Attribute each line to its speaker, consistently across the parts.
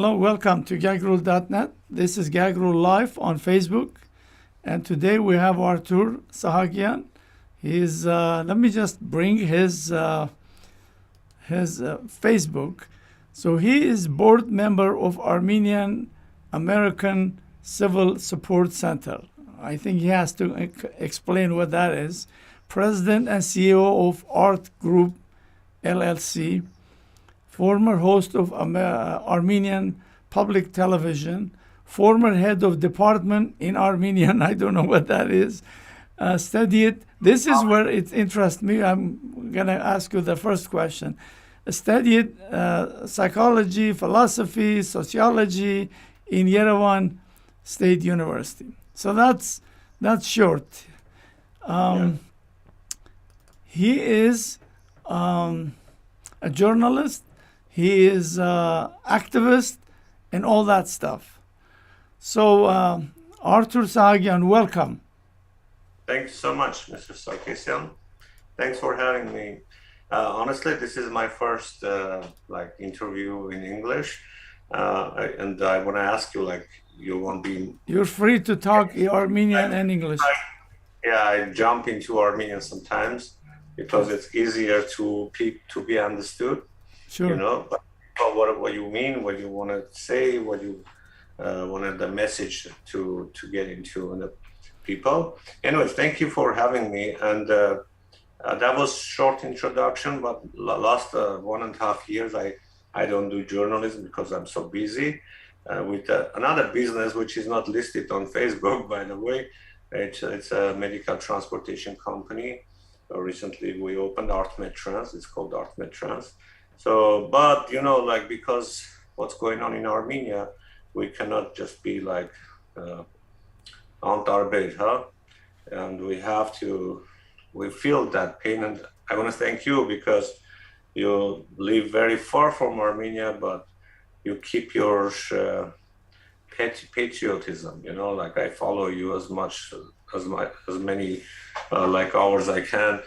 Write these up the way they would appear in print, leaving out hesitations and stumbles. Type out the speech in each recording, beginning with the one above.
Speaker 1: Hello, welcome to gagrule.net. This is Gagrule Live on Facebook. And today we have Artur Sahakyan. He's, let me just bring his Facebook. So he is board member of Armenian American Civil Support Center. I think he has to explain what that is. President and CEO of Art Group LLC. Former host of Armenian Public Television, former head of department in Armenian, I don't know what that is, studied, this is where it interests me, I'm going to ask you the first question. Studied psychology, philosophy, sociology in Yerevan State University. So that's short. He is a journalist. He is activist and all that stuff. So, Artur Sahakyan, welcome.
Speaker 2: Thanks so much, Mr. Sahakyan. Thanks for having me. Honestly, this is my first interview in English, and I want to ask you, you won't be.
Speaker 1: You're free to talk Armenian and English.
Speaker 2: I jump into Armenian sometimes because it's easier to be understood.
Speaker 1: Sure.
Speaker 2: You know, but what you mean, what you want to say, what you wanted the message to get into the people. Anyways, thank you for having me. And that was short introduction, but last 1.5 years, I don't do journalism because I'm so busy with another business, which is not listed on Facebook, by the way. It's a medical transportation company. Recently, we opened ArtMedTrans. It's called ArtMedTrans. So, but because what's going on in Armenia, we cannot just be like Antarbeid, and we feel that pain. And I want to thank you because you live very far from Armenia, but you keep your patriotism. I follow you as many hours I can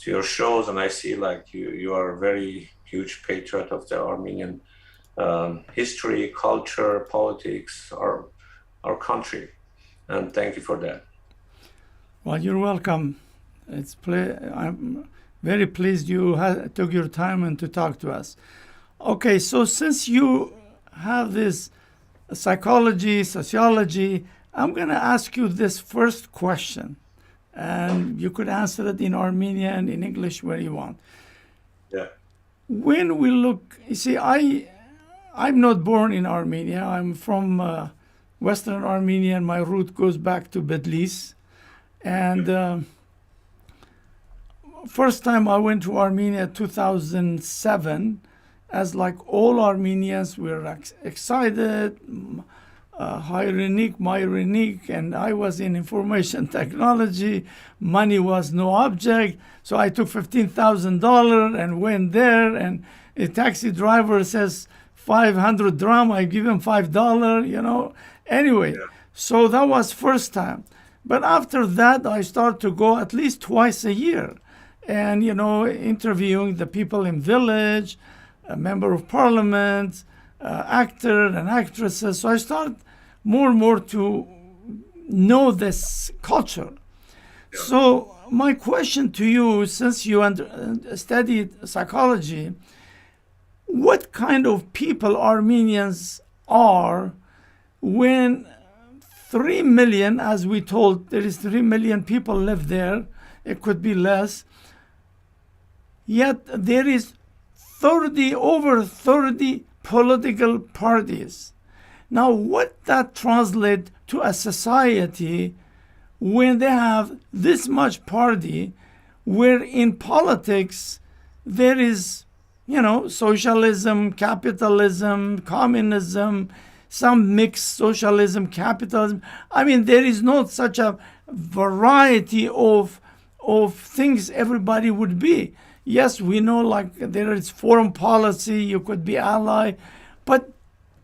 Speaker 2: to your shows, and I see you are a very huge patriot of the Armenian history, culture, politics, our country, and thank you for that.
Speaker 1: Well, you're welcome. I'm very pleased you took your time and to talk to us. Okay, so since you have this psychology, sociology, I'm going to ask you this first question, and you could answer it in Armenian, in English, where you want.
Speaker 2: Yeah.
Speaker 1: When we look, you see, I'm not born in Armenia. I'm from Western Armenia, and my root goes back to Bedlis. And first time I went to Armenia, 2007, as like all Armenians, we were excited, Myrenik, and I was in information technology. Money was no object. So I took $15,000 and went there, and a taxi driver says 500 dram. I give him $5, Anyway, so that was first time. But after that, I started to go at least twice a year and, interviewing the people in village, a member of parliament, actor and actresses. So I started more and more to know this culture. Yeah. So my question to you, since you studied psychology, what kind of people Armenians are when 3 million, as we told, there is 3 million people live there, it could be less, yet there is over 30 political parties. Now, what that translates to a society when they have this much party, where in politics there is, socialism, capitalism, communism, some mixed socialism, capitalism. I mean, there is not such a variety of things everybody would be. Yes, we know there is foreign policy, you could be ally, but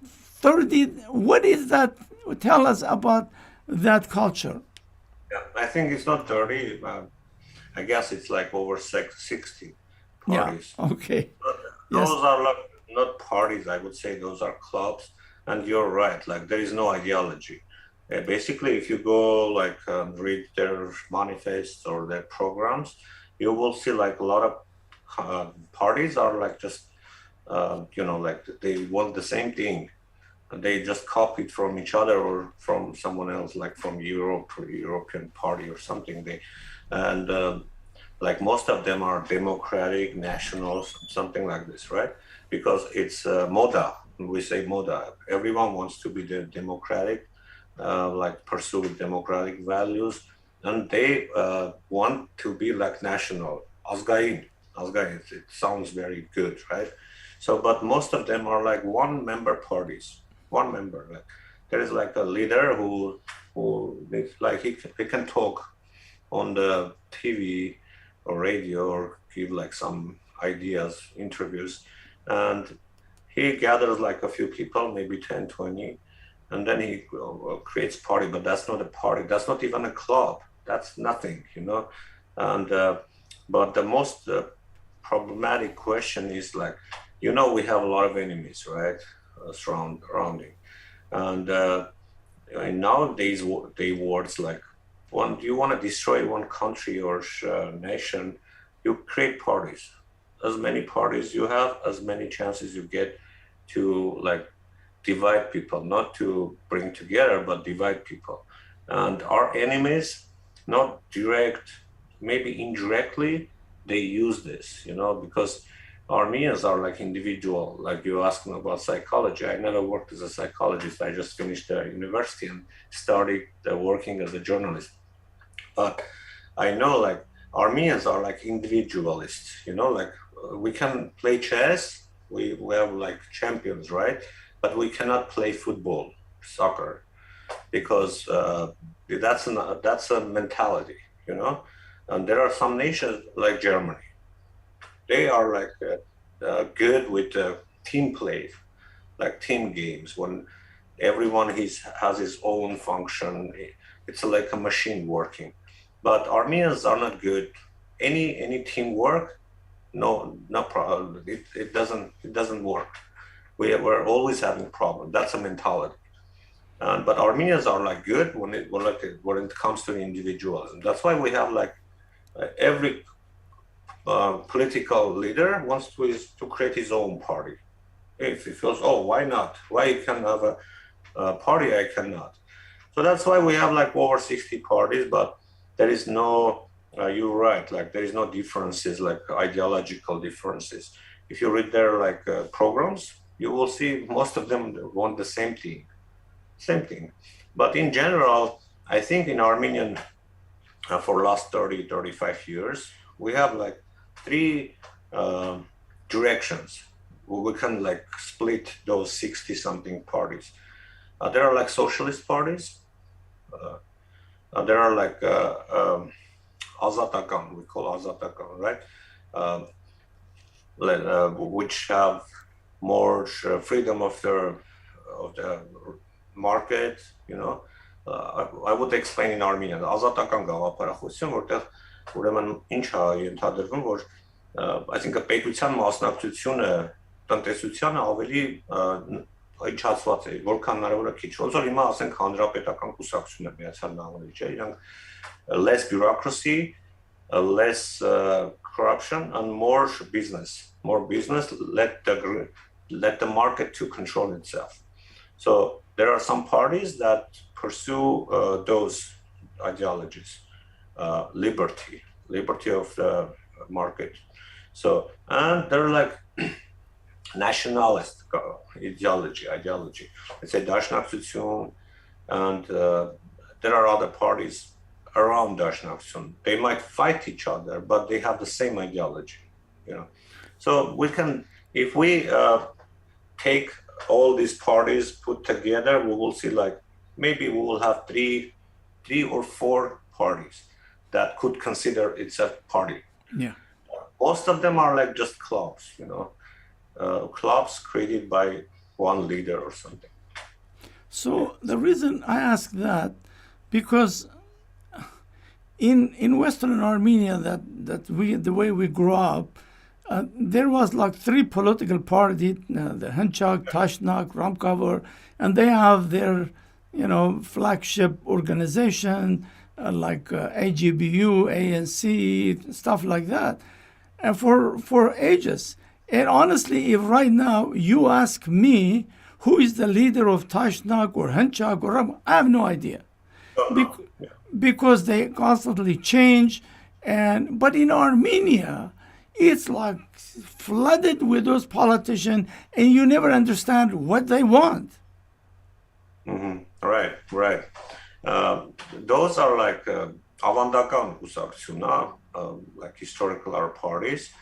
Speaker 1: 30, what is that? Tell us about that culture.
Speaker 2: Yeah, I think it's not 30. I guess it's over 60 parties.
Speaker 1: Yeah, okay.
Speaker 2: But those are not parties, I would say those are clubs. And you're right, like there is no ideology. Basically, if you go like read their manifests or their programs, you will see like a lot of parties are like just like they want the same thing. They just copied from each other or from someone else, like from Europe or European Party or something. And like most of them are democratic nationals, something like this, right? Because it's moda. We say moda. Everyone wants to be the democratic, like pursue democratic values, and they want to be like national. Azgain, Azgain. It sounds very good, right? So, but most of them are like one member parties. One member. Like there is like a leader who like he can talk on the TV or radio or give like some ideas, interviews, and he gathers like a few people, maybe 10, 20, and then he creates party, but that's not a party. That's not even a club. That's nothing, And but the most problematic question is like, we have a lot of enemies, right? Surrounding, and nowadays they words like, when you want to destroy one country or nation, you create parties. As many parties you have, as many chances you get to like divide people, not to bring together, but divide people. And our enemies, not direct, maybe indirectly, they use this, because Armenians are like individual. Like you asking about psychology. I never worked as a psychologist. I just finished the university and started working as a journalist. But I know like Armenians are like individualists, like we can play chess. We have like champions, right? But we cannot play football, soccer, because that's a mentality, And there are some nations like Germany. They are like good with team play, like team games. When everyone has his own function, it's like a machine working. But Armenians are not good. Any teamwork, no problem. It doesn't work. We're always having problems. That's a mentality. But Armenians are like good when it comes to the individualism. That's why we have like every political leader wants to create his own party. If he feels, oh, why not? Why you can have a party, I cannot. So that's why we have like over 60 parties, but there is no, you're right, like there is no differences, like ideological differences. If you read their like programs, you will see most of them want the same thing. But in general, I think in Armenian, for last 30, 35 years, we have like three directions where we can like split those 60 something parties. There are like socialist parties. There are like Azatakan, we call Azatakan, right? Which have more freedom of the market, I would explain in Armenian. Ազատական գաղափարախոսություն, որտեղ ուրեմն ինչ է ենթադրվում, որ այսինքն պետության մասնակցությունը տնտեսությանը ավելի իջացված է, որքան հնարավոր է քիչ։ Ոնց որ հիմա ասենք հանրապետական կուսակցությունը Միացյալ Նահանգների, չէ՞, իրանք less bureaucracy, less corruption and more business. More business, let the market to control itself. So there are some parties that pursue those ideologies, liberty of the market. So, and they're like nationalist ideology. Let's say Dashnaktsutyun, and there are other parties around Dashnaktsutyun. They might fight each other, but they have the same ideology, So we can, if we take all these parties put together, we will see like maybe we will have three or four parties that could consider it's a party.
Speaker 1: Yeah.
Speaker 2: Most of them are like just clubs, clubs created by one leader or something.
Speaker 1: So the reason I ask that, because in Western Armenia, the way we grew up, there was like three political parties, the Henchak, Tashnak, Ramkavur, and they have their, flagship organization like AGBU, ANC, stuff like that, and for ages. And honestly, if right now you ask me who is the leader of Tashnak or Henchak or Ram, I have no idea.
Speaker 2: No. Yeah.
Speaker 1: Because they constantly change. But in Armenia, it's like flooded with those politicians, and you never understand what they want.
Speaker 2: Right, right. Those are like Avandakan Husartsuna, like historical our parties.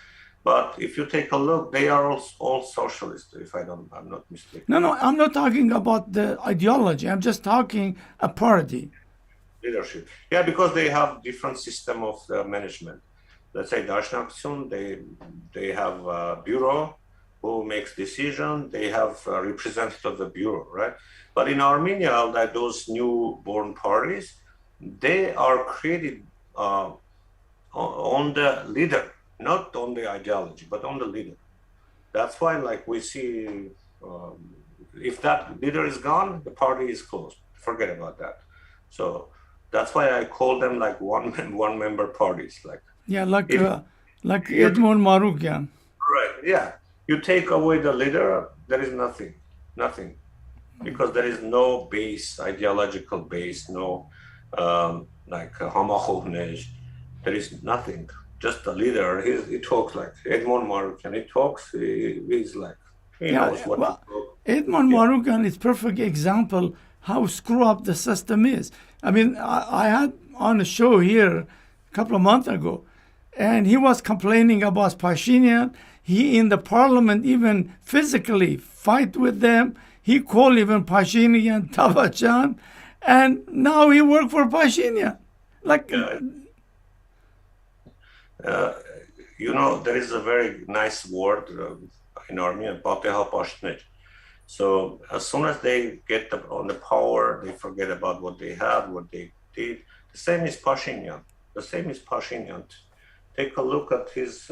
Speaker 2: But if you take a look, they are all socialist, if I'm not mistaken.
Speaker 1: No, I'm not talking about the ideology. I'm just talking a party.
Speaker 2: Leadership. Yeah, because they have different system of management. Let's say Dashnaksun, they have a bureau who makes decision. They have a representative of the bureau, right? But in Armenia, like those newborn parties, they are created on the leader, not on the ideology, but on the leader. That's why, like we see, if that leader is gone, the party is closed. Forget about that. So that's why I call them like one member parties. Like
Speaker 1: like
Speaker 2: you,
Speaker 1: Edmond Marukyan.
Speaker 2: right, yeah. You take away the leader, there is nothing, because there is no base, ideological base, no like Hamachovnej. There is nothing. Just the leader. He talks like Edmond Marukyan. He talks. He's like he knows what to talk.
Speaker 1: Edmond Marukyan is perfect example how screw up the system is. I mean, I had on a show here a couple of months ago, and he was complaining about Pashinyan. He in the parliament even physically fight with them. He called even Pashinyan Tavachan, and now he work for Pashinyan. Like,
Speaker 2: there is a very nice word in Armenian, Pateha Pashnet. So as soon as they get on the power, they forget about what they had, what they did. The same is Pashinyan. Take a look at his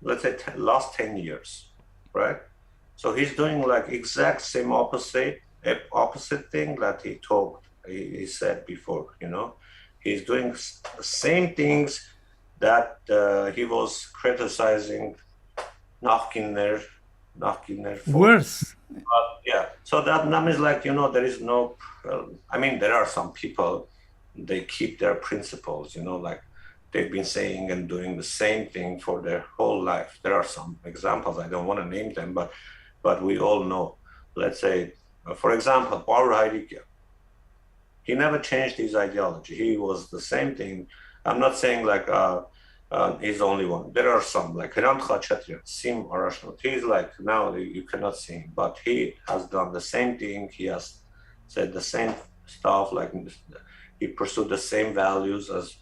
Speaker 2: let's say last 10 years, right? So he's doing like exact same opposite thing that he said before. He's doing the same things that he was criticizing Nachkinner for.
Speaker 1: Worse.
Speaker 2: Yeah. So that means like, there is no, there are some people, they keep their principles, like they've been saying and doing the same thing for their whole life. There are some examples, I don't want to name them, but we all know. Let's say, for example, Power Haidikya. He never changed his ideology. He was the same thing. I'm not saying like he's the only one. There are some, like Hrant Khachatryan, Sim Arashnot. He's like, now you cannot see him, but he has done the same thing. He has said the same stuff, like he pursued the same values as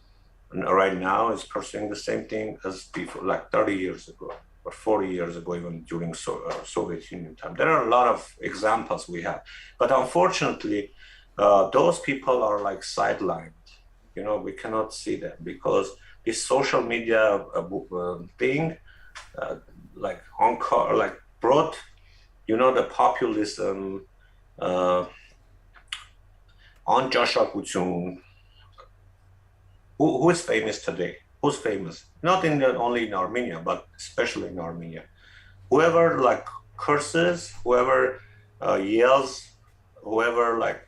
Speaker 2: right now is pursuing the same thing as before, like 30 years ago or 40 years ago, even during Soviet Union time. There are a lot of examples we have, but unfortunately, those people are like sidelined. We cannot see them because this social media thing, like brought, the populism, Anjashakutsun. Who is famous today? Who's famous? Not only in Armenia, but especially in Armenia. Whoever like curses, whoever yells, whoever like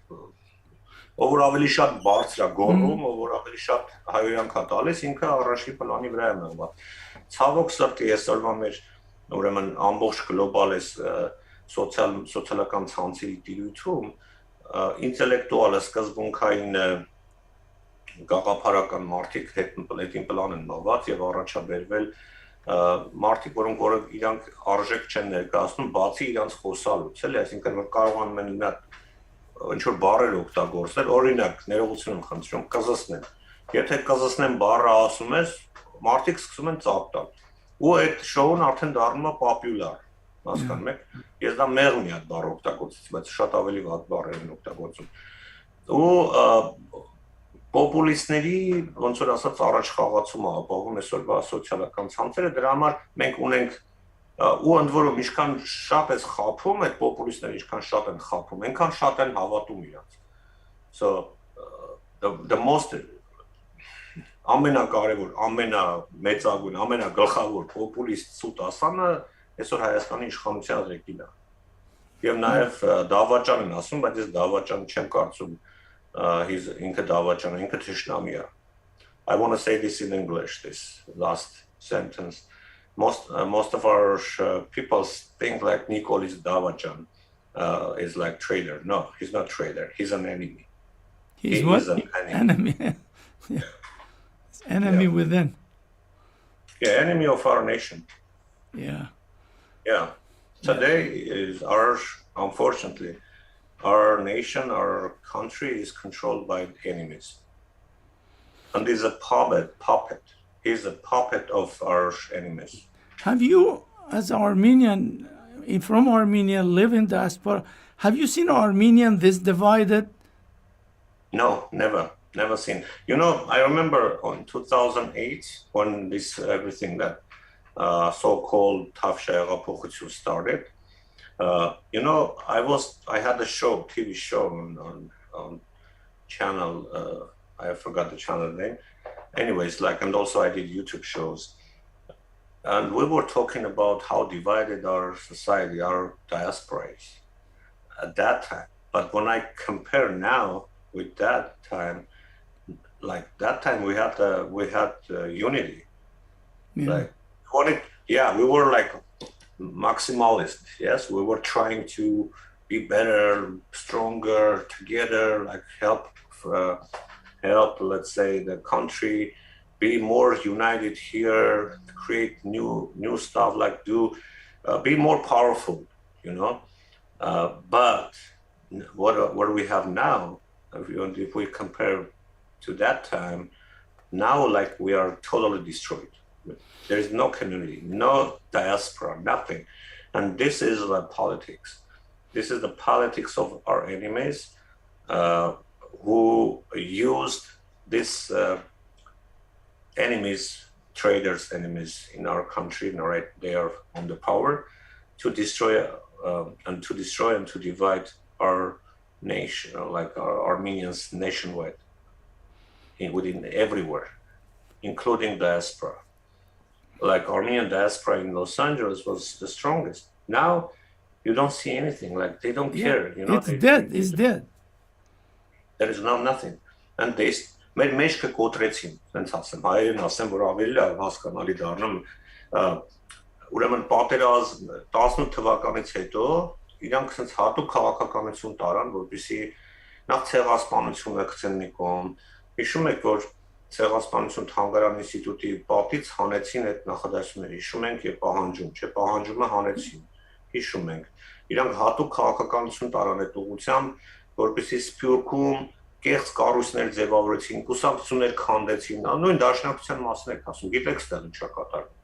Speaker 2: ով ավելի շատ բարձր է գոռում, ով ավելի շատ հայոյանք է տալիս, ինքը առաջի պլանի վրա է մղված։ Ցավոք սրտի այսօրվա մեր ուրեմն ամբողջ գլոբալ այս սոցիալական ցանցի տիրույթում ինտելեկտուալ սկզբունքային գաղափարական մարդիկ հետին պլան են մղված եւ առաջաբերվել մարդիկ, որոնք իրանք արժեք չեն ներկայացնում, բացի իրանք խոսալուց, էլի, այսինքն որ կարողանում են նա ինչ-որ բառեր օգտագործել, օրինակ, ներողություն եմ խնդրում, կզսնեմ։ Եթե կզսնեմ բառը ասում ես, մարդիկ սկսում են ծափ տալ։ Ու այդ շոուն արդեն դառնում է պոպուլյար, հասկանում եք։ Ես դա մեղմ մի հատ բառ օգտագործեցի, բայց շատ ավելի վատ բառեր են օգտագործում։ Ու պոպուլիստների ոնց որ ասած առաջ խաղացումը ապահովում այսօրվա սոցիալական ցանցերը դրա համար մենք ունենք ու ընդ որում ինչքան շատ է խափում այդ պոպուլիստները ինչքան շատ են խափում այնքան շատ են հավատում իրանց so the most ամենակարևոր ամենամեծագույն ամենագլխավոր պոպուլիստ սուտ ասանը այսօր Հայաստանի իշխանության ղեկին է եւ նաեւ դավաճան են ասում բայց ես դավաճան չեմ կարծում he's ինքը դավաճան ինքը թշնամի է I want to say this in English this last sentence most of our people think like Nicole is davajan is like traitor no he's not traitor he's an enemy
Speaker 1: He's what? An enemy. Yeah. Enemy within.
Speaker 2: Yeah, enemy of our nation.
Speaker 1: Yeah.
Speaker 2: Today is unfortunately, our nation, our country is controlled by enemies. And he's a puppet. He's a puppet of our enemies.
Speaker 1: Have you, as Armenian, from Armenia, live in diaspora, have you seen Armenian this divided?
Speaker 2: No, never seen. I remember in 2008 when this everything that so-called Tafshayagapokhuchu started. I had a TV show on channel. I forgot the channel name. Anyways, and also I did YouTube shows, and we were talking about how divided our society, our diaspora is at that time. But when I compare now with that time, that time we had unity.
Speaker 1: Yeah.
Speaker 2: We were maximalist. Yes, we were trying to be better, stronger together, help. Let's say the country be more united here, create new stuff, be more powerful. But what we have now, if we compare to that time, now we are totally destroyed. There is no community, no diaspora, nothing. And this is politics. This is the politics of our enemies who used this traders' enemies in our country, they are on the power, to destroy and to divide our nation, our Armenians nationwide, within everywhere, including diaspora. Armenian diaspora in Los Angeles was the strongest. Now you don't see anything. They don't care.
Speaker 1: It's dead.
Speaker 2: There is nothing. And they մեր մեջքը կոտրեցին, հենց ասեմ, հայերեն ասեմ, որ ավելի լավ հասկանալի դառնամ, ուրեմն պատերազմ 18 թվականից հետո իրանք հենց հատուկ քաղաքականություն տարան, որպեսզի նախ ցեղասպանությունը գցեն մի կողմ, հիշում եք, որ ցեղասպանություն թանգարան ինստիտուտի պատից հանեցին այդ նախադասությունները, հիշում ենք եւ պահանջում, պահանջումը հանեցին, հիշում ենք, իրանք հատուկ քաղաքականություն տարան այդ ուղղությամբ, որպեսզի Սփյուռքում կեղծ կառույցներ ձևավորեցին, կուսակցություններ քանդեցին, նույն դաշնակցության մասն եք ասում, գիտեք ստեղ ինչա կատարվում։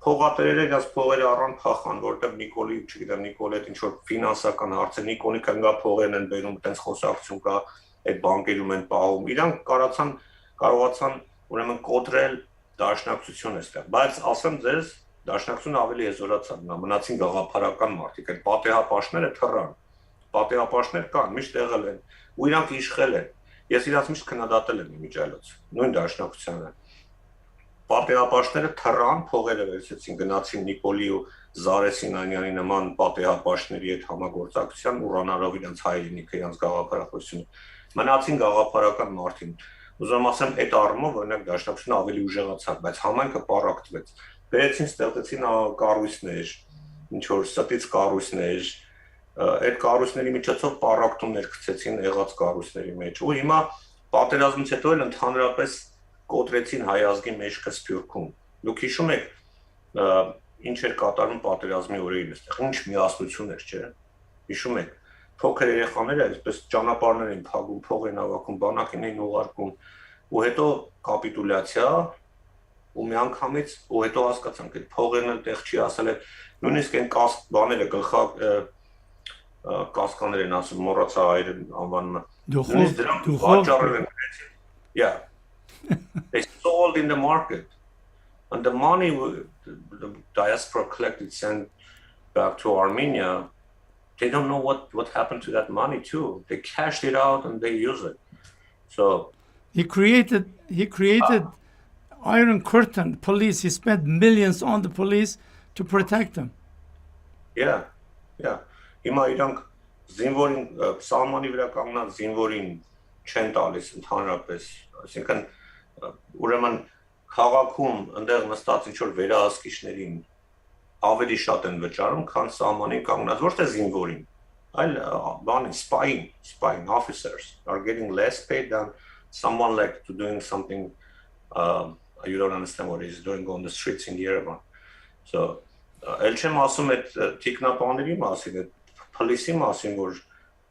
Speaker 2: Փողատերերը գազ փողերը առան փախան, որտեղ Նիկոլի, չգիտեմ, Նիկոլի այդ ինչ որ ֆինանսական հարցը, Նիկոլի կնգա փողերն են բերում, այդպես խոսակցություն կա, այդ բանկերում են պահում։ Իրանք կարողացան ուրեմն կոտրել դաշնակցությունը այստեղ, բայց ասեմ ձեզ, դաշնակցությունը ավելի հզորացավ, մնացին գաղափարական մարդիկ, այդ պատեհապաշտները թռան։ Պատեհապաշտներ կան, միշտ եղել են, ու իրանք իշխել են։ Ես իրանց միշտ քննադատել եմ իմիջայլոց, նույն դաշնակցությանը։ Պատեհապաշտները թռան, փողերը վերցեցին, գնացին Նիկոլի ու Զարե Սինանյանի նման պատեհապաշտների հետ համագործակցության, ուրանալով իրանց հայրենիքը, իրանց գաղափարախոսությունը։ Մնացին գաղափարական մարդին։ Ուզում ասեմ, այդ առումով օրինակ դաշնակցությունը ավելի ուժեղացավ, բայց համայնքը պառակտվեց։ Վերեցին, ստեղծեցին կառույցներ, ինչ որ ստից կառույցներ, այդ կառույցների միջոցով պառակտումներ գցեցին եղած կառույցների մեջ ու հիմա պատերազմից հետո էլ ընդհանրապես կոտրեցին հայ ազգի մեջքը Սփյուռքում։ Դուք հիշում եք ինչ էր կատարում պատերազմի օրերին այստեղ, ինչ միասնություն էր, չէ՞։ Հիշում եք, փոքր երեխաները այսպես ճանապարհներ են փակում, փող են հավաքում, բանակին են ուղարկում ու հետո կապիտուլյացիա ու միանգամից ու հետո հասկացանք այդ փողերն էլ տեղ չի ասել է նույնիսկ այն բաները կասկաներ են ասում մոռացա այր անվանումը նույնիսկ դրանք վաճառել են գրեցին Yeah, they sold in the market, and the money the diaspora collected sent back to Armenia. They don't know what happened to that money too. They cashed it out and they use it. So
Speaker 1: he created Iron Curtain police. He spent millions on the police to protect them.
Speaker 2: yeah, yeah. Հիմա իրանք զինվորին սահմանի վրա կանգնած զինվորին չեն տալիս ընդհանրապես, այսինքն ուրեմն քաղաքում այնտեղ նստած ինչ որ վերահսկիչներին ավելի շատ են վճարում, քան սահմանին կանգնած որտե զինվորին, այլ բանին spying officers are getting less paid than someone like to doing something you don't understand what he's doing on the streets in Yerevan. So էլ չեմ ասում այդ տիկնապաների մասին, այդ police մասին, որ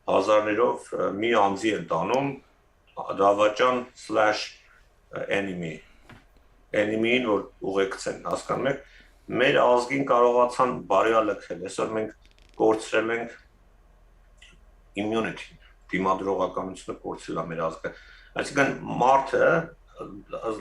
Speaker 2: հազարներով մի անձի են տանում դավաճան/enemy-ին, որ ուղեկցեն, հասկանում եք, մեր ազգին կարողացան բարյա լքել, այսօր մենք կորցրել ենք immunity, դիմադրողականությունը կորցրել է մեր ազգը, այսինքն մարդը,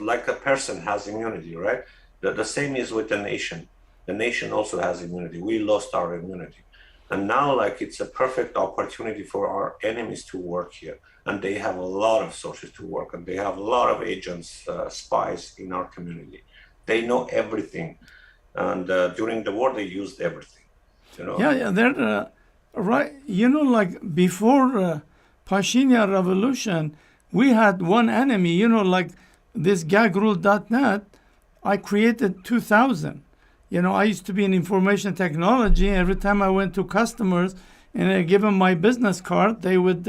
Speaker 2: like a person has immunity, right? The same is with the nation. The nation also has immunity. We lost our immunity. And now, like, it's a perfect opportunity for our enemies to work here. And they have a lot of sources to work, and they have a lot of agents, spies in our community. They know everything. And during the war, they used everything. You know?
Speaker 1: Yeah, they're right. You know, like before Pashinyan revolution, we had one enemy. You know, like this gagrule.net, I created 2,000. You know, I used to be in information technology. Every time I went to customers and I give them my business card, they would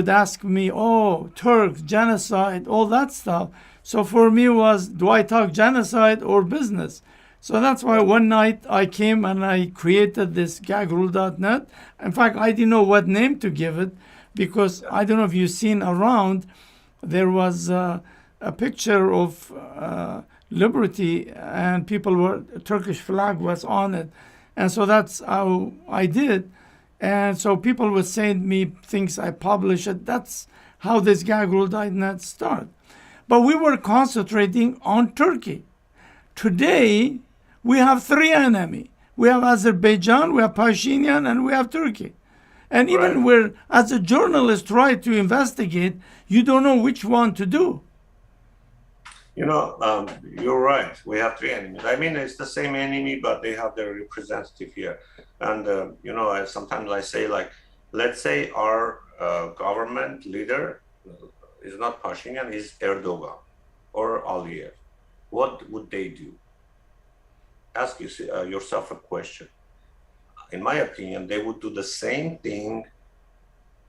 Speaker 1: ask me, "Oh, Turks, genocide, all that stuff." So for me was, do I talk genocide or business? So that's why one night I came and I created this gagrule.net. In fact, I didn't know what name to give it because I don't know if you've seen around, there was a picture of liberty and Turkish flag was on it. And so that's how I did. And so people would send me things I publish it. That's how this gagrule.net started. But we were concentrating on Turkey. Today, we have three enemies. We have Azerbaijan, we have Pashinyan, and we have Turkey. And even where, as a journalist, try to investigate, you don't know which one to do.
Speaker 2: You know, you're right. We have three enemies. I mean, it's the same enemy, but they have their representative here. And, you know, sometimes I say, like, let's say our government leader is not Pashinyan, is Erdogan or Aliyev. What would they do? Ask yourself a question. In my opinion, they would do the same thing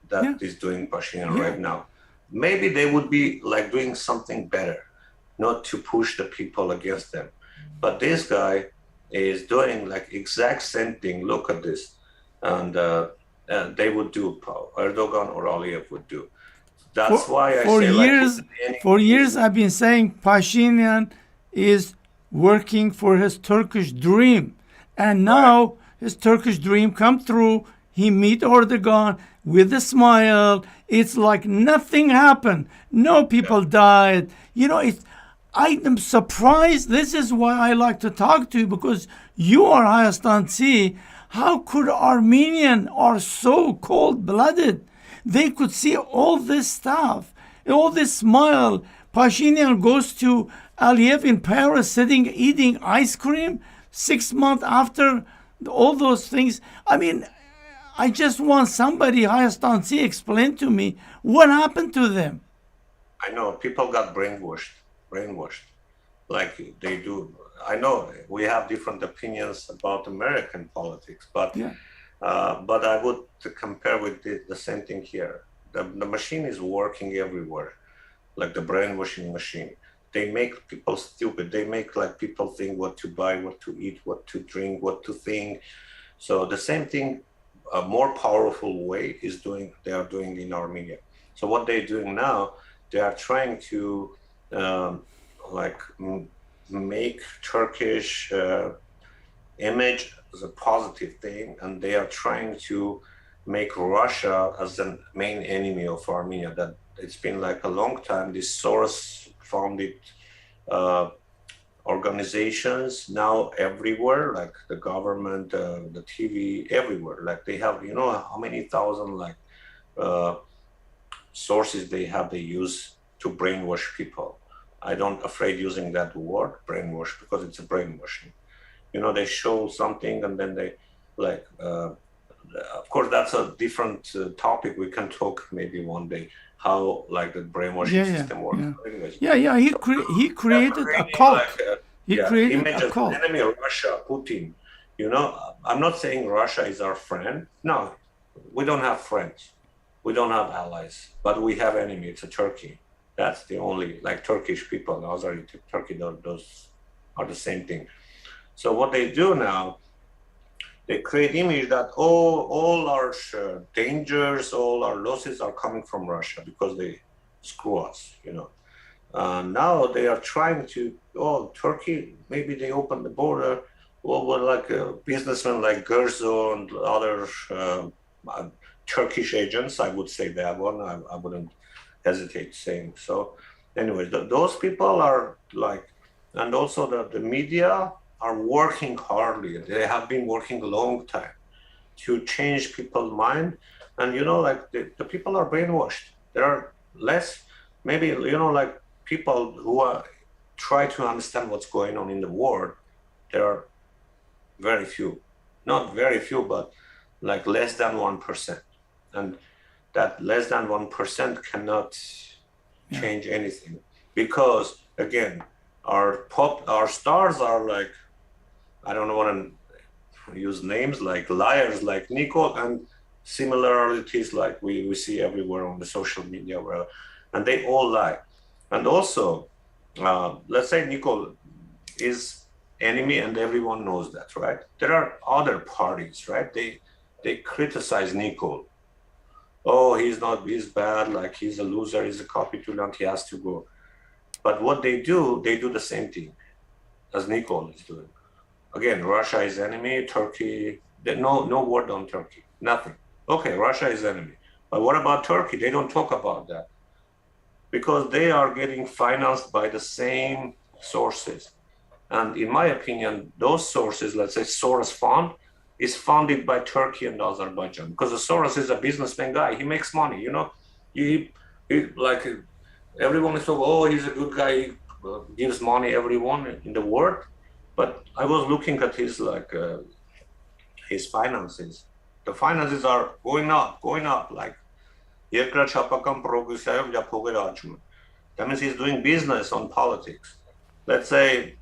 Speaker 2: that is doing Pashinyan right now. Maybe they would be like doing something better, not to push the people against them. But this guy is doing like exact same thing. Look at this. And they would do, Erdogan or Aliyev would do. That's why I say
Speaker 1: for years I've been saying Pashinyan is working for his Turkish dream. And now his Turkish dream come through. He meet Erdogan with a smile. It's like nothing happened. No people died. You know, I am surprised. This is why I like to talk to you, because you are Hayastansi. How could Armenian are so cold-blooded? They could see all this stuff, all this smile. Pashinyan goes to Aliyev in Paris sitting eating ice cream 6 months after all those things. I mean, I just want somebody, Hayastansi, explain to me what happened to them.
Speaker 2: I know people got brainwashed, like they do. I know we have different opinions about American politics, but I would compare with the same thing here. The machine is working everywhere, like the brainwashing machine. They make people stupid. They make like people think what to buy, what to eat, what to drink, what to think. So the same thing, a more powerful way they are doing in Armenia. So what they're doing now, they are trying to make Turkish image as a positive thing, and they are trying to make Russia as the main enemy of Armenia, that it's been like a long time. This source founded organizations now everywhere, like the government, the TV, everywhere. Like they have, how many thousand sources they use to brainwash people. I don't afraid using that word brainwash because it's a brainwashing. They show something and then they like. Of course, that's a different topic. We can talk maybe one day how like the brainwashing system works.
Speaker 1: Yeah. He created a cult. He created a
Speaker 2: images
Speaker 1: cult.
Speaker 2: Enemy of Russia, Putin. I'm not saying Russia is our friend. No, we don't have friends. We don't have allies, but we have enemy. It's a Turkey. That's the only like Turkish people. Azeri, Turkey, those are the same thing. So what they do now, they create image that all our dangers, all our losses are coming from Russia because they screw us. Now they are trying to. Turkey. Maybe they open the border. Well, like businessmen like Gerzo and other Turkish agents. I would say that one. I wouldn't hesitate saying so. Anyway, those people are like, and also the media are working hardly. They have been working a long time to change people's mind. And, like the people are brainwashed. There are less, maybe, like people who try to understand what's going on in the world. There are very few, not very few, but like less than 1%. And that less than 1% cannot change anything. Because, again, our stars are like, I don't want to use names like liars like Nicole and similarities like we see everywhere on the social media, and they all lie. And also, let's say Nicole is enemy and everyone knows that, right? There are other parties, right? They criticize Nicole. Oh, he's bad, like he's a loser, he's a capitulant, he has to go. But what they do the same thing as Nicole is doing. Again, Russia is enemy, Turkey, no word on Turkey, nothing. Okay, Russia is enemy. But what about Turkey? They don't talk about that because they are getting financed by the same sources. And in my opinion, those sources, let's say Soros Fund, is funded by Turkey and Azerbaijan because Soros is a businessman guy. He makes money, He like everyone is talking, oh, he's a good guy, he gives money everyone in the world. But I was looking at his his finances. The finances are going up, like երկրաչափական պրոգրեսիայով դա փողերը աճում են. That means he's doing business on politics. Let's say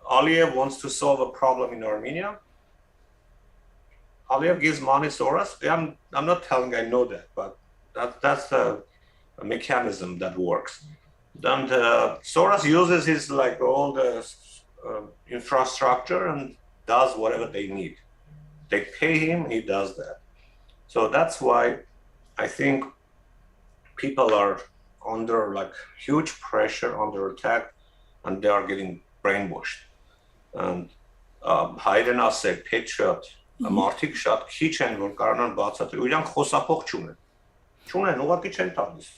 Speaker 2: Aliyev wants to solve a problem in Armenia. Aliyev gives money to Soros. I'm not telling I know that, but that's a mechanism that works. And Soros uses his all the infrastructure and does whatever they need. They pay him, he does that. So that's why I think people are under huge pressure, under attack, and they are getting brainwashed. And հայերեն ասել patriot, մարդիկ շատ քիչ են որ կարողան բացատրել, իրանք խոսափող չունեն, ուղղակի չեն տալիս.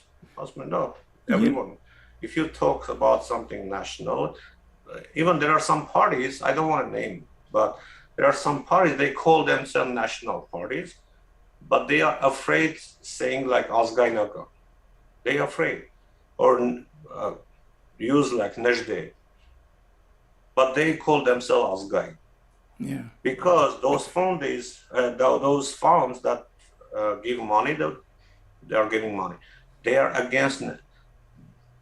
Speaker 2: Ասում են, no, everyone. If you talk about something national, even there are some parties, I don't want to name, but there are some parties, they call themselves national parties, but they are afraid saying like ազգայնական. They are afraid. Or use like Nejde. But they call themselves ազգային.
Speaker 1: Yeah.
Speaker 2: Because those funds that give money, they are giving money. They are against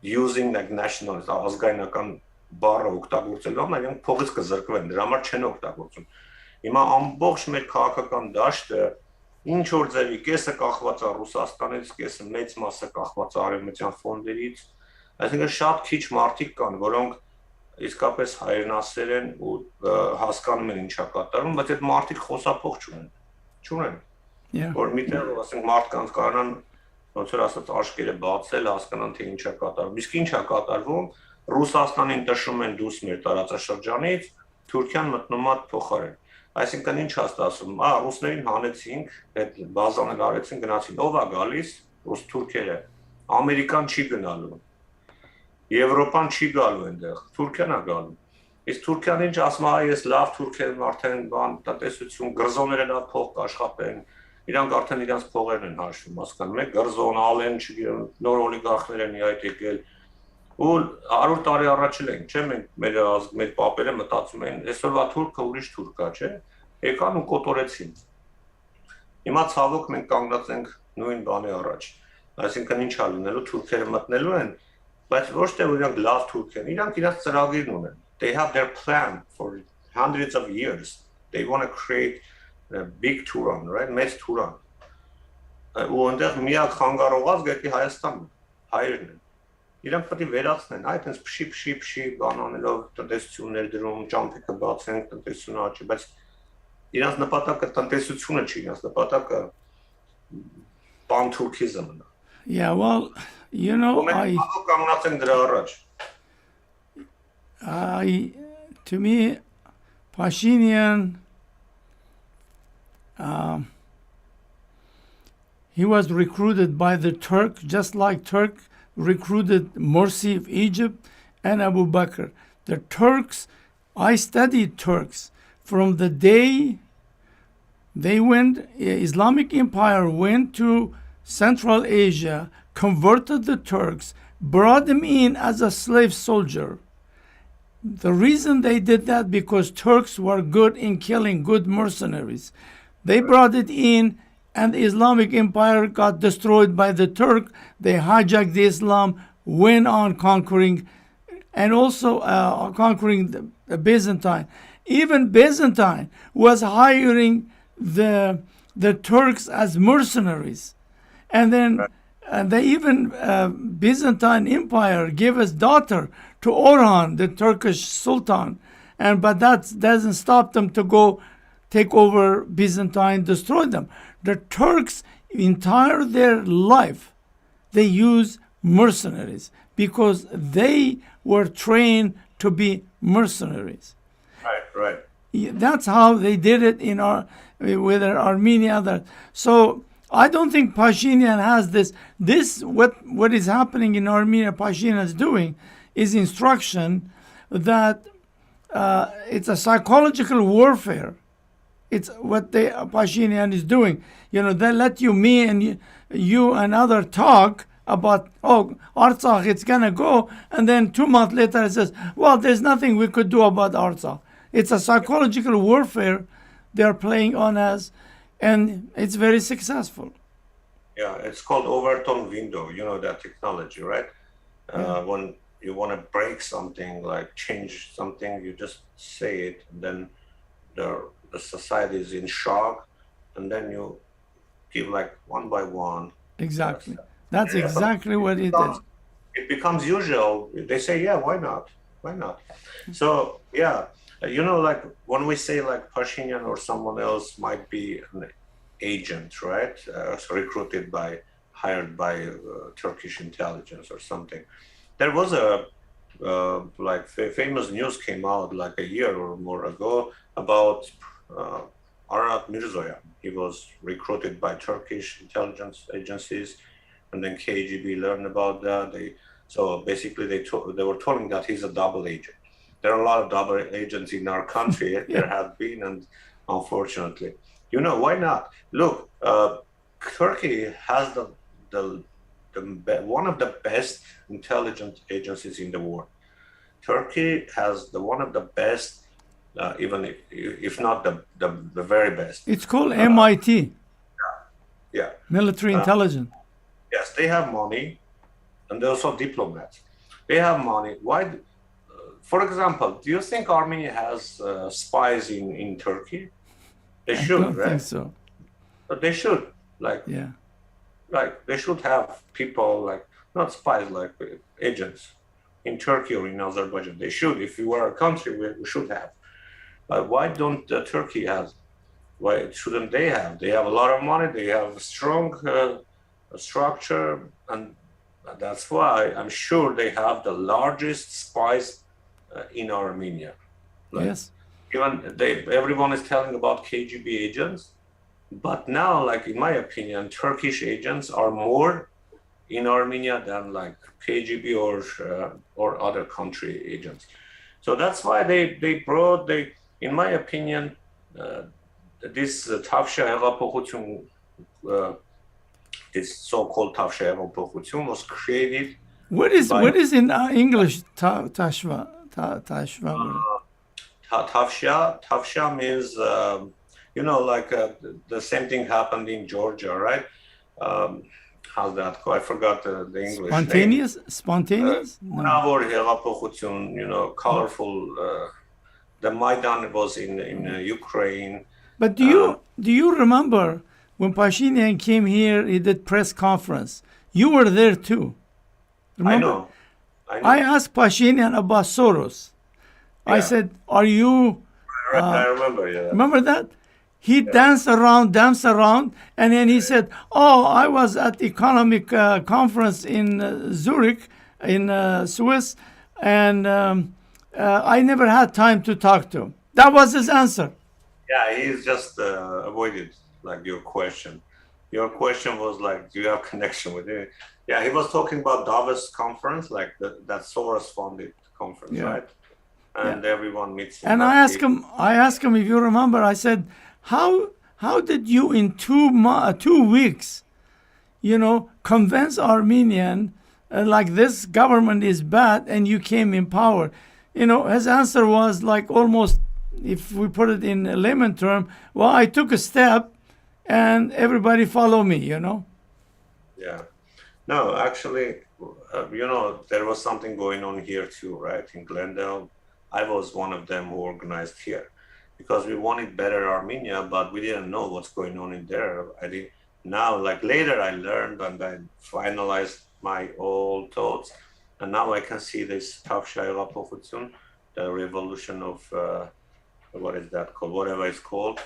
Speaker 2: using like nationalism, ազգայնական բառը օգտագործելով, նրանք փողից կզրկվեն, դրա համար չեն օգտագործում։ Հիմա ամբողջ մեր քաղաքական դաշտը ինչ որ ձևի կեսը կախված է Ռուսաստանից, կեսը մեծ մասը կախված է արևմտյան ֆոնդերից, այսինքն շատ քիչ մարդիկ կան, որոնք իսկապես հայրենասեր են ու հասկանում են ինչա կատարում, բայց այդ մարդիկ խոսափող չունեն։ Որ միտեղ ասենք մարդկանց կարողան ոնց որ ասած աչքերը բացել, հասկանան թե ինչա կատարվում։ Իսկ ինչա կատարվում, Ռուսաստանին տշում են դուրս մեր տարածաշրջանից, Թուրքիան մտնում է փոխարեն։ Այսինքն ինչ ասում, ռուսներին հանեցինք, այդ բազանել արեցին, գնացին, ով է գալիս, ռուս թուրքերը։ Ամերիկան չի գնալու, Եվրոպան չի գալու այնտեղ, Թուրքիան է գալու։ Իսկ Թուրքիան ինչ ասում է, ես լավ թուրք եմ, արդեն բան տնտեսություն, գրզոնները լավ փող կաշխատեն, իրանք արդեն իրանք փողերն են հաշվում, հասկանում եք, գրզոն, ալեն, նոր օլիգարխներ են այդ եկել, ու 100 տարի առաջ էլ ենք, չէ՞, մենք մեր պապերը մտածում են, այսօրվա թուրքը ուրիշ թուրք է, չէ՞, եկան ու կոտորեցին։ Հիմա ցավոք մենք կանգնած ենք նույն բանի առաջ, այսինքն ինչ է լինելու, թուրքերը մտնելու են, բայց ոչ թե իրանք լավ թուրք են, իրանք իրաց ծրագիրն ունեն, they have their plan for hundreds of years, they want to create a big Turan, right, մեծ Turan, ու այնտեղ միակ խանգարողած գետի Հայաստանն, հայերն են, իրանք պետք է վերացնեն, այդ հենց փշի բան անելով տնտեսություններ դրում, ճամփիկը բացենք, տնտեսությունը աճի, բայց իրանք նպատակը տնտեսությունը չի, իրանք նպատակը pan-Turkism-ն է։
Speaker 1: Yeah, well, you know,
Speaker 2: կանգնած ենք դրա առաջ։
Speaker 1: To me, Pashinyan, he was recruited by the Turk, just like Turk recruited Morsi of Egypt and Abu Bakr. The Turks, I studied Turks from the day they went, Islamic Empire went to Central Asia, converted the Turks, brought them in as a slave soldier. The reason they did that because Turks were good in killing good mercenaries. They brought it in and the Islamic Empire got destroyed by the Turk. They hijacked the Islam, went on conquering, and also conquering the Byzantine. Even Byzantine was hiring the Turks as mercenaries. And then they even, Byzantine Empire gave his daughter to Orhan, the Turkish Sultan. But that doesn't stop them to go take over Byzantine, destroy them. The Turks, entire their life, they use mercenaries because they were trained to be mercenaries.
Speaker 2: Right.
Speaker 1: That's how they did it with Armenia. So I don't think Pashinyan has this. What is happening in Armenia, Pashinyan is doing, is instruction that it's a psychological warfare. It's what Pashinyan is doing. They let me and you and other talk about, Artsakh, it's going to go. And then 2 months later it says, well, there's nothing we could do about Artsakh. It's a psychological warfare they're playing on us, and it's very successful.
Speaker 2: Yeah, it's called Overton window. You know that technology, right? When you want to break something, like change something, you just say it, and then the society is in shock, and then you give like one by one.
Speaker 1: Exactly. That's exactly what it is.
Speaker 2: It becomes usual. They say, yeah, why not? Why not? So, yeah, like when we say like Pashinyan or someone else might be an agent, right? Hired by Turkish intelligence or something. There was a famous news came out like a year or more ago about Arat Mirzoyan. He was recruited by Turkish intelligence agencies, and then KGB learned about that. So basically they were telling that he's a double agent. There are a lot of double agents in our country. There have been, and unfortunately, why not? Look, Turkey has the one of the best intelligence agencies in the world. Turkey has one of the best, even if not the very best.
Speaker 1: It's called MIT.
Speaker 2: Yeah.
Speaker 1: Military intelligence.
Speaker 2: Yes, they have money, and they're also diplomats. They have money. Why? For example, do you think Armenia has spies in Turkey? They should,
Speaker 1: I don't
Speaker 2: right?
Speaker 1: think so.
Speaker 2: But they should, they should have people like, not spies, like agents in Turkey or in Azerbaijan. They should. If we were a country, we should have. But why don't Turkey have? Why shouldn't they have? They have a lot of money. They have a strong structure, and that's why I'm sure they have the largest spies in Armenia.
Speaker 1: Yes.
Speaker 2: Even everyone is telling about KGB agents, but now, like in my opinion, Turkish agents are more in Armenia than like KGB or other country agents. So that's why they brought in my opinion, this Tavsha Hեղափոխություն, this so-called Tavsha Hեղափոխություն was created
Speaker 1: What is
Speaker 2: by
Speaker 1: what is in English tashva? Tashva.
Speaker 2: Tavsha means like the same thing happened in Georgia, right? How's that called? I forgot the English name.
Speaker 1: Spontaneous? No.
Speaker 2: Bravo, hեղափոխություն, colorful. The Maidan was in Ukraine.
Speaker 1: But do you remember when Pashinyan came here? He did press conference. You were there too. Remember?
Speaker 2: I know.
Speaker 1: I asked Pashinyan about Soros. I
Speaker 2: Yeah.
Speaker 1: said, "Are you?"
Speaker 2: I remember, yeah.
Speaker 1: Remember that? He danced around, and then he said, "Oh, I was at the economic conference in Zurich, in Swiss, and I never had time to talk to him." That was his answer.
Speaker 2: Yeah, he's just avoided like your question. Your question was like, do you have connection with it? Yeah, he was talking about Davos conference, like that Soros funded conference,
Speaker 1: Yeah.
Speaker 2: right? And everyone meets him.
Speaker 1: And I asked him if you remember. I said, "How did you in 2 weeks, convince Armenian like this government is bad and you came in power?" His answer was like almost, if we put it in a layman term, well, I took a step and everybody follow me.
Speaker 2: Yeah. No, actually, there was something going on here too, right? In Glendale, I was one of them who organized here because we wanted better Armenia, but we didn't know what's going on in there. Now, like later I learned and I finalized my old thoughts. And now I can see this Tavsha Hեղափոխություն, the revolution of, what is that called? Whatever it's called,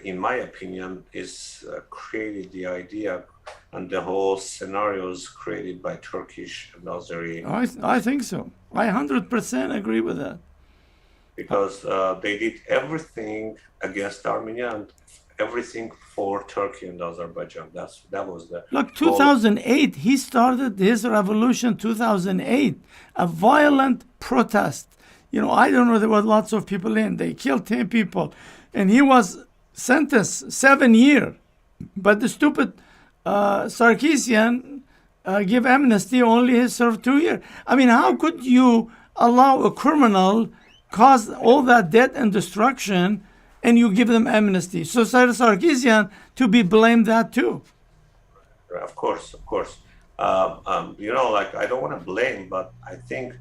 Speaker 2: in my opinion, is created the idea and the whole scenarios created by Turkish and Azeri.
Speaker 1: I think so. I 100% agree with that.
Speaker 2: Because they did everything against Armenia and everything for Turkey and Azerbaijan. That was the
Speaker 1: Look, 2008, he started his revolution. 2008, a violent protest. I don't know. There were lots of people in. They killed 10 people, and he was sentenced 7 years. But the stupid Sarkisian give amnesty. Only he served 2 years. I mean, how could you allow a criminal cause all that death and destruction, and you give them amnesty? So Sarkisian to be blamed that too.
Speaker 2: Of course. Like I don't want to blame, but I think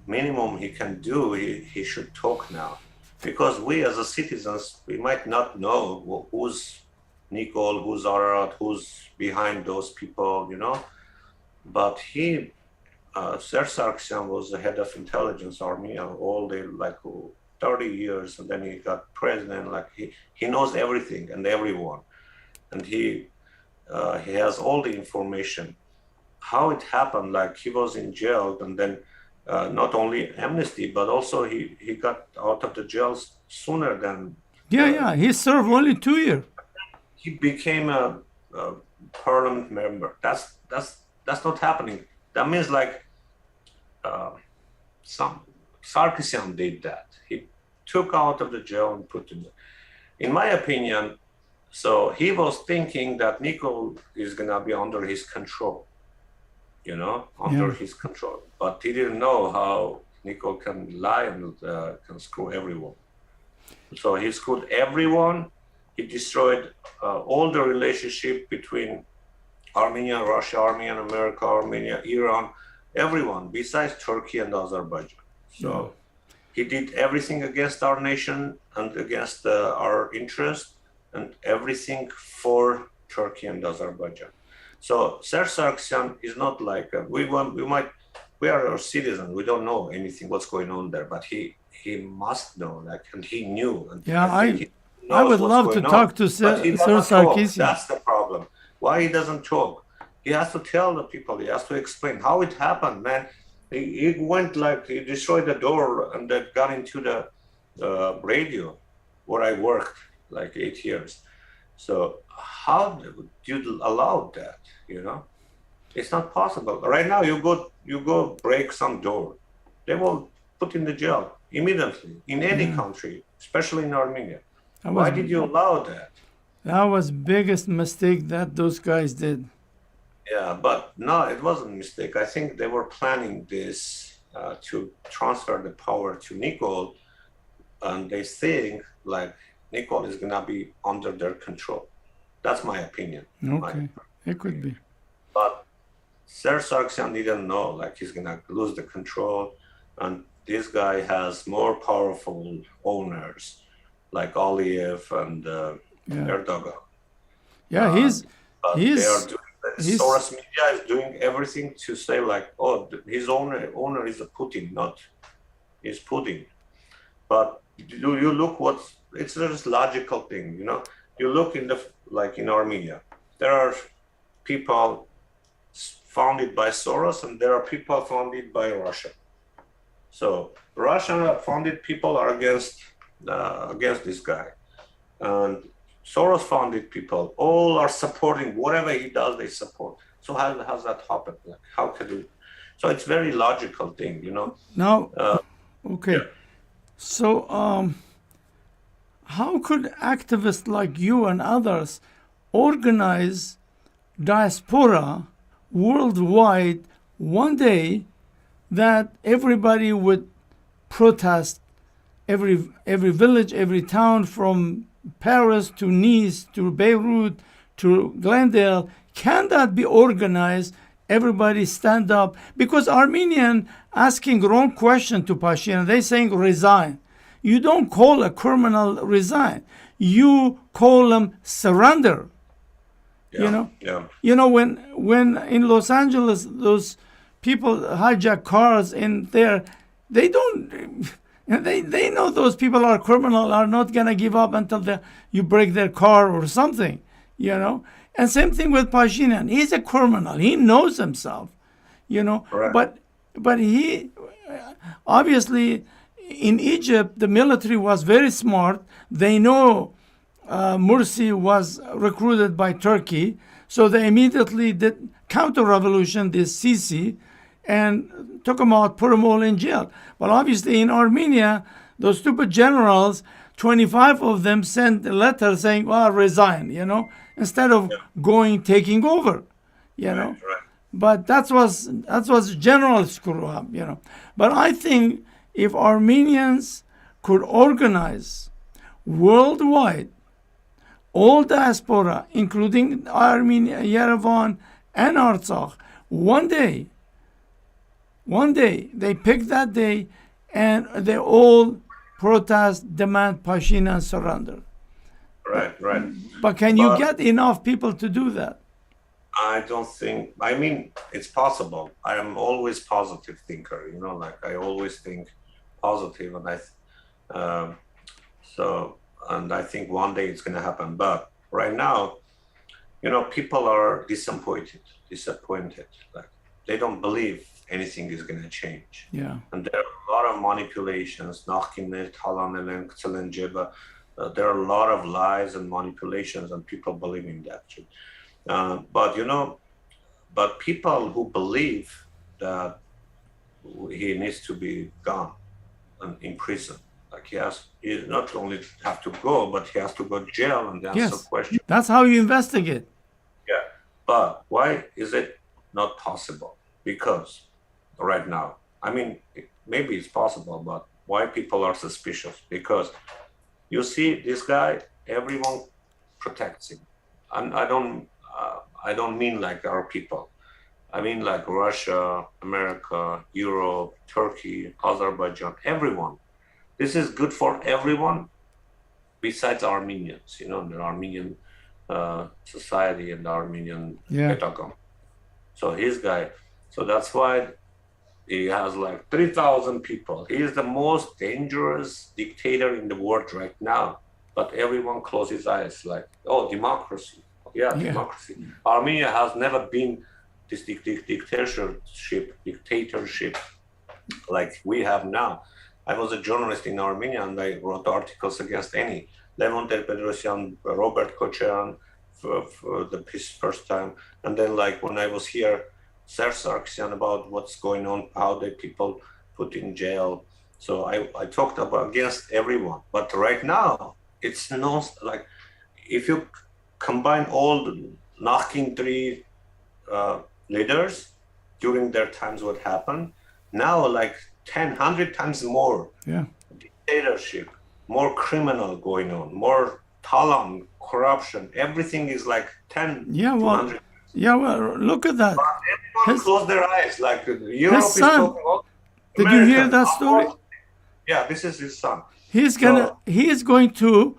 Speaker 2: minimum he can do, he should talk now, because we as a citizens, we might not know who's Nikol, who's Ararat, who's behind those people, but Serge Sarkisian was the head of intelligence Armenia all day, like 30 years, and then he got president. Like he knows everything and everyone, and he has all the information. How it happened? Like he was in jail, and then not only amnesty, but also he got out of the jail sooner than.
Speaker 1: Yeah. He served only 2 years.
Speaker 2: He became a parliament member. That's not happening. That means like. Some Sarkisian did that. He took out of the jail and put in. In my opinion, so he was thinking that Nikol is gonna be under his control, his control. But he didn't know how Nikol can lie and can screw everyone. So he screwed everyone. He destroyed all the relationship between Armenia, Russia, Armenia, America, Armenia, Iran. Everyone besides Turkey and Azerbaijan. So he did everything against our nation and against our interest, and everything for Turkey and Azerbaijan. So Serge Sarkisian is not like we are our citizens. We don't know anything what's going on there, but he must know, and he knew. And
Speaker 1: I would love to talk to Serge Sarkisian.
Speaker 2: That's the problem. Why he doesn't talk? He has to tell the people. He has to explain how it happened, man. He went he destroyed the door and then got into the radio where I worked like 8 years. So how do you allow that? You know, it's not possible. Right now, you go break some door, they will put in the jail immediately in any
Speaker 1: Yeah,
Speaker 2: country, especially in Armenia.
Speaker 1: that
Speaker 2: Why
Speaker 1: was
Speaker 2: did you allow that?
Speaker 1: biggest mistake that those guys did.
Speaker 2: Yeah, but no, it wasn't a mistake. I think they were planning this to transfer the power to Nicole, and they think like Nicole is gonna be under their control. That's my opinion. My
Speaker 1: Okay, it could
Speaker 2: opinion.
Speaker 1: be.
Speaker 2: But Sir Sargsyan didn't know like he's gonna lose the control, and this guy has more powerful owners like Aliyev and
Speaker 1: Yeah,
Speaker 2: Erdogan.
Speaker 1: yeah.
Speaker 2: Um, but they are
Speaker 1: He's
Speaker 2: doing
Speaker 1: he's
Speaker 2: Soros media is doing everything to say like, oh, his owner is a Putin, not is Putin. But do you look what's it's just logical thing, you know? You look in the like in Armenia, there are people founded by Soros and there are people founded by Russia. So Russian funded people are against this guy, and Soros funded people all are supporting whatever he does. They support. So how has that happened? Like how could it? So it's very logical thing, you know.
Speaker 1: now
Speaker 2: Uh,
Speaker 1: okay.
Speaker 2: yeah,
Speaker 1: So how could activists like you and others organize diaspora worldwide one day that everybody would protest, every village, every town from Paris to Nice to Beirut to Glendale? Can that be organized? Everybody stand up because Armenian asking wrong question to Pashinyan. They saying resign. You don't call a criminal resign. You call them surrender. You
Speaker 2: yeah,
Speaker 1: know,
Speaker 2: yeah,
Speaker 1: when in Los Angeles those people hijack cars in there, they don't. They know those people are criminal, are not gonna give up until you break their car or something. You know, and same thing with Pashinyan. He's a criminal. He knows himself. You know,
Speaker 2: correct.
Speaker 1: but he obviously in Egypt the military was very smart. They know Mursi was recruited by Turkey, so they immediately did counter-revolution, this Sisi, and took him out, put him all in jail. But obviously in Armenia, those stupid generals, 25 of them sent a letter saying, well, resign, instead of
Speaker 2: Yeah,
Speaker 1: taking over, you
Speaker 2: right,
Speaker 1: know.
Speaker 2: right.
Speaker 1: But that was general screw up. But I think if Armenians could organize worldwide all diaspora, including Armenia, Yerevan, and Artsakh, one day, they pick that day and they all protest, demand Pashinyan surrender. But,
Speaker 2: Right, right.
Speaker 1: but can you
Speaker 2: But
Speaker 1: get enough people to do that?
Speaker 2: I don't think, I mean, it's possible. I am always positive thinker, you know, like I always think positive and um, so, and I think one day it's going to happen. But right now, you know, people are disappointed. Like they don't believe anything is going to change.
Speaker 1: Yeah.
Speaker 2: And there are a lot of manipulations. There are a lot of lies and manipulations, and people believe in that. But you know, but people who believe that he needs to be gone and in prison, like he not only have to go, but he has to go to jail and answer
Speaker 1: Yes.
Speaker 2: questions.
Speaker 1: That's how you investigate.
Speaker 2: Yeah, but why is it not possible? Because right now, I mean, maybe it's possible, but why people are suspicious? Because you see, this guy, everyone protects him, and I don't mean like our people. I mean like Russia, America, Europe, Turkey, Azerbaijan, everyone. This is good for everyone besides Armenians, you know, the Armenian society and the Armenian
Speaker 1: Yeah.
Speaker 2: Pentagon. So his guy, so that's why he has like 3,000 people. He is the most dangerous dictator in the world right now. But everyone closes his eyes like, oh, democracy. Yeah,
Speaker 1: Yeah.
Speaker 2: democracy. Armenia has never been this dictatorship like we have now. I was a journalist in Armenia and I wrote articles against any Levon Ter-Pedrosyan, Robert Kochian for the peace first time, and then like when I was here, Serge Sargsyan about what's going on, how the people put in jail. So I talked about against everyone, but right now it's not like if you combine all the knocking three leaders during their times, what happened now like 10, 100 times more
Speaker 1: Yeah.
Speaker 2: dictatorship, more criminal going on, more talang, corruption. Everything is like 10
Speaker 1: Yeah,
Speaker 2: to
Speaker 1: well,
Speaker 2: 100.
Speaker 1: yeah, well, look at that.
Speaker 2: Everyone
Speaker 1: His,
Speaker 2: close their eyes. Like
Speaker 1: his
Speaker 2: Europe is
Speaker 1: son,
Speaker 2: talking about
Speaker 1: did you hear
Speaker 2: American.
Speaker 1: that story?
Speaker 2: Yeah, this is his son.
Speaker 1: He is going to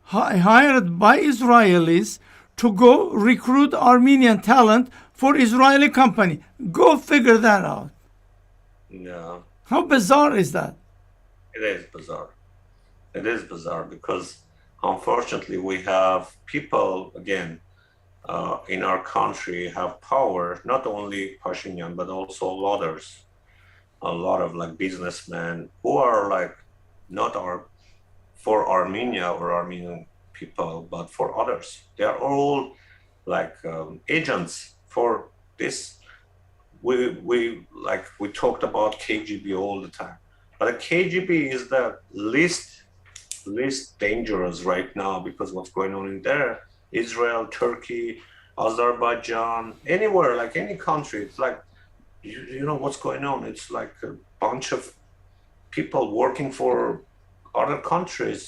Speaker 1: hired by Israelis to go recruit Armenian talent for Israeli company. Go figure that out.
Speaker 2: Yeah,
Speaker 1: How bizarre is that?
Speaker 2: it is bizarre. It is bizarre because unfortunately we have people again in our country have power, not only Pashinyan but also others, a lot of like businessmen who are like not our for Armenia or Armenian people, but for others. They are all like agents for this. We talked about KGB all the time, but the KGB is the least dangerous right now because what's going on in there, Israel, Turkey, Azerbaijan, anywhere, like any country, it's like you know what's going on. It's like a bunch of people working for other countries,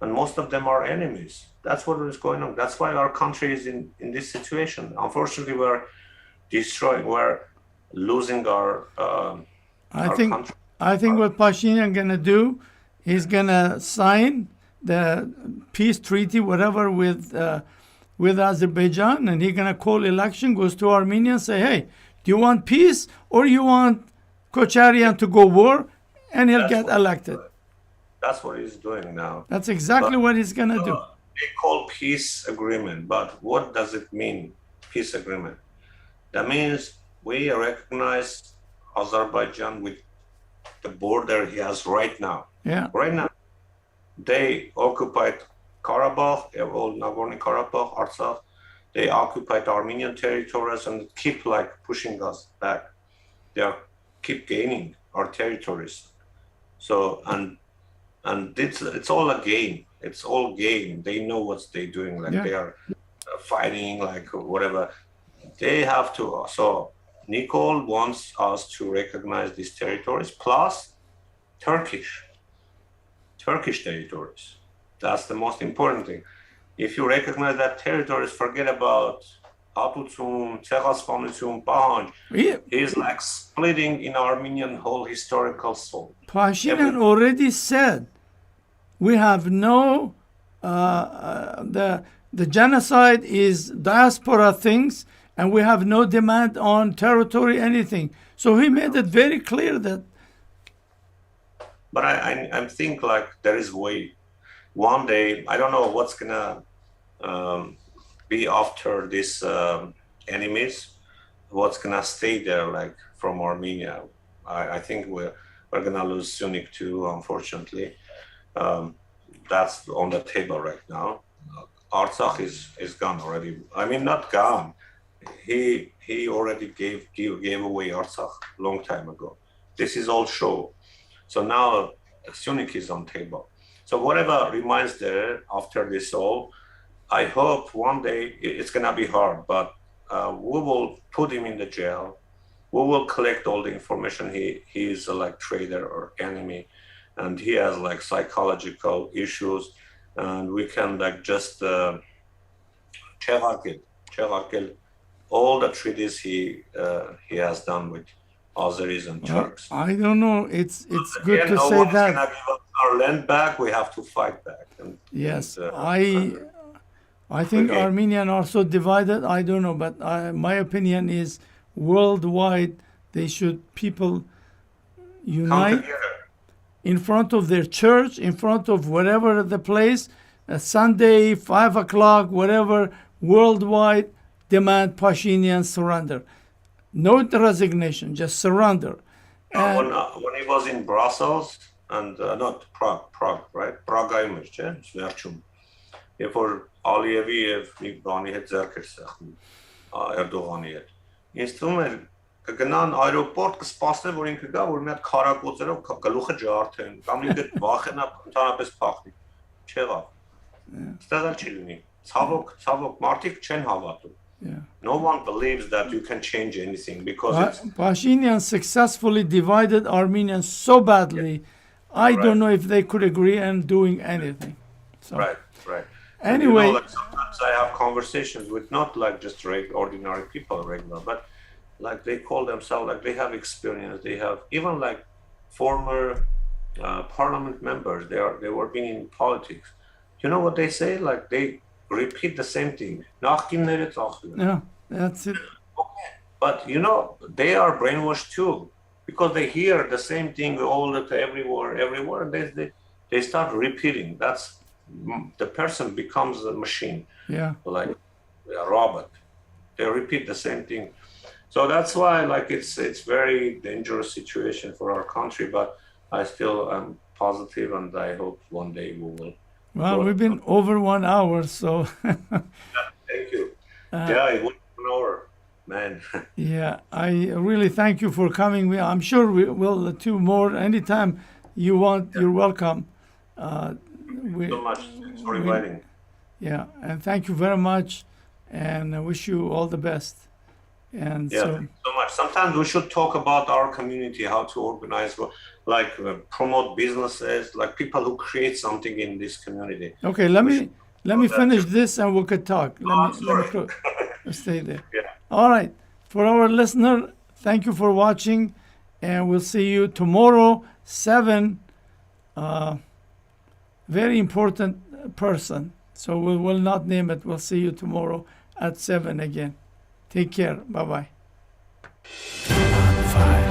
Speaker 2: and most of them are enemies. That's what is going on. That's why our country is in this situation. Unfortunately, we're losing
Speaker 1: I
Speaker 2: our
Speaker 1: think
Speaker 2: country.
Speaker 1: I think what Pashinyan gonna do, he's gonna sign the peace treaty, whatever, with Azerbaijan, and he's gonna call election, goes to Armenia, and say, hey, do you want peace or you want Kocharian to go war, and he'll get elected.
Speaker 2: That's what he's doing now.
Speaker 1: That's exactly
Speaker 2: But
Speaker 1: what he's gonna do.
Speaker 2: they call peace agreement, but what does it mean, peace agreement? That means we recognize Azerbaijan with the border he has right now.
Speaker 1: Yeah.
Speaker 2: Right now, they occupied Karabakh, all Nagorno-Karabakh, Artsakh. They occupied Armenian territories and keep like pushing us back. They are keep gaining our territories. So and it's all a game. It's all game. They know what they're doing. Like they are fighting, like whatever. They have to. So Nicole wants us to recognize these territories plus Turkish territories. That's the most important thing. If you recognize that territories, forget about Hatutun, Ցեղասպանություն, Պահանջ. He's like splitting in Armenian whole historical soul.
Speaker 1: Pashinyan already said we have no the genocide is diaspora things, and we have no demand on territory, anything. So he made it very clear that.
Speaker 2: But I think like there is way. One day, I don't know what's gonna be after these enemies. What's gonna stay there, like from Armenia? I think we're gonna lose Sunik too, unfortunately. That's on the table right now. Artsakh is gone already. I mean, not gone. He already gave away Artsakh long time ago. This is all show. So now Sunik is on table. So whatever remains there after this all, I hope one day it's gonna be hard, but we will put him in the jail. We will collect all the information. He is like traitor or enemy, and he has like psychological issues, and we can like just check all the treaties he has done with Azeris and Turks.
Speaker 1: I don't know. It's good to say that.
Speaker 2: Gonna give us our land back. We have to fight back.
Speaker 1: Yes, I think Armenian are so divided. I don't know, but my opinion is worldwide they should people unite in front of their church, in front of whatever the place, Sunday 5 o'clock, whatever, worldwide demand Pashinyan surrender. No resignation, just surrender.
Speaker 2: When he was in Brussels and not Prague, right? Prague image, երբ որ Ալիևի եւ մի բանի հետ ձեռք էր սեղմում Էրդողանի հետ։ Ինձ թվում է կգնան аэропորտ կսպասեն, որ ինքը գա, որ մի հատ քարակոծերով գլուխը ջարդեն, կամ ինքը վախենա ընդհանրապես փախնի։ Չեղավ։ Ստեղալ չի լինի։ Ցավոք մարդիկ չեն հավատում։
Speaker 1: Yeah.
Speaker 2: No one believes that you can change anything because
Speaker 1: Pashinyan successfully divided Armenians so badly. I don't know if they could agree on doing anything. So,
Speaker 2: right.
Speaker 1: Anyway,
Speaker 2: you know, like sometimes I have conversations with not like just ordinary people, regular, but like they call themselves, like they have experience. They have even like former parliament members. They were being in politics. You know what they say? Like they repeat the same thing.
Speaker 1: yeah, that's it.
Speaker 2: Okay. But you know, they are brainwashed too, because they hear the same thing all the time, everywhere, and they start repeating. That's the person becomes a machine, like a robot. They repeat the same thing. So that's why, like, it's very dangerous situation for our country. But I still am positive, and I hope one day we will.
Speaker 1: Well, we've been over 1 hour, so.
Speaker 2: Thank you. It was 1 hour, man.
Speaker 1: Yeah, I really thank you for coming. I'm sure we will do more anytime you want. You're welcome.
Speaker 2: So much. Thanks for inviting.
Speaker 1: Yeah, and thank you very much, and I wish you all the best. And
Speaker 2: thanks so much. Sometimes we should talk about our community, how to organize, like promote businesses, like people who create something in this community.
Speaker 1: Okay, let me finish this and we could talk. Let me stay there.
Speaker 2: Yeah.
Speaker 1: All right. For our listener, thank you for watching, and we'll see you tomorrow, 7. Very important person. So we will not name it. We'll see you tomorrow at 7 again. Take care. Bye-bye. 5.